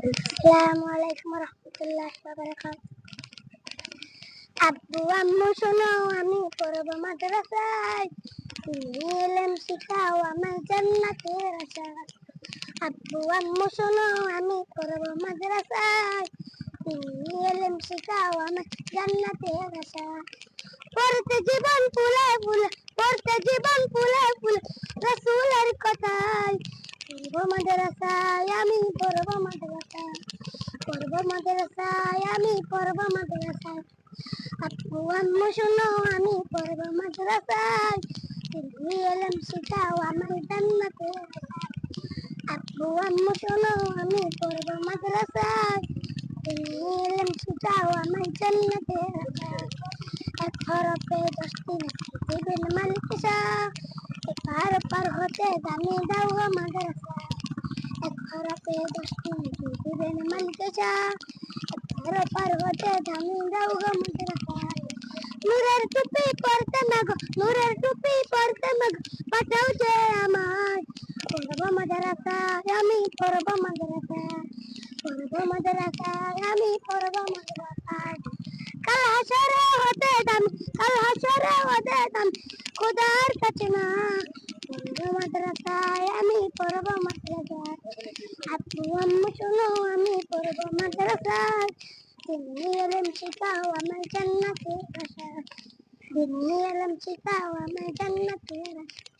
আসসালামু আলাইকুম রহমতুল্লাহি ওয়া বারাকাতুহু। আব্বু আম্মু শোনো আমি পড়ব মাদ্রাসায়, তুমি এলেম শিখাও আমার জান্নাতের আশায়। আব্বু আম্মু শোনো আমি পড়ব মাদ্রাসায়, তুমি এলেম শিখাও আমার জান্নাতের আশায়। পড়তে জীবন ফুলে ফুলে, পড়তে জীবন ফুলে ফুলে রাসূলের কথায়। পড়ব মাদ্রাসায় আমি পড়ব মাদ্রাসায়, পড়ব মাদ্রাসায় আমি পড়ব মাদ্রাসায়। আব্বু আম্মু শোনো আমি পড়ব মাদ্রাসায়, তুমি এলেম শিখাও আমার জান্নাতের আশায়। আব্বু আম্মু শোনো আমি পড়ব মাদ্রাসায়, তুমি এলেম শিখাও আমার জান্নাতের আশায়। এক হরফে 10টি দিবেন মালিক শাহ, পার পার হতে দামি দাও গো মাদ্রাসা। এক হরফে 10টি দিবেন মালিক শাহ, পার পার হতে দামি দাও গো মাদ্রাসা। নূরের টুপি পরতে মাগো, নূরের টুপি পরতে মাগো, পাঠাও যে আমায়। পড়ব মাদ্রাসায় আমি পড়ব মাদ্রাসায়, পড়ব মাদ্রাসায় আমি পড়ব মাদ্রাসায়। কাল হাসরে হতে দামি, কাল হাসরে হতে দামি খোদার কাছে না। পড়ব মাদ্রাসায় আমি পড়ব মাদ্রাসায়। আব্বু আম্মু শোনো আমি পড়ব মাদ্রাসায়, তুমি এলেম শিখাও আমার জান্নাতের আশায়। তুমি এলেম শিখাও আমার জান্নাতের আশায়।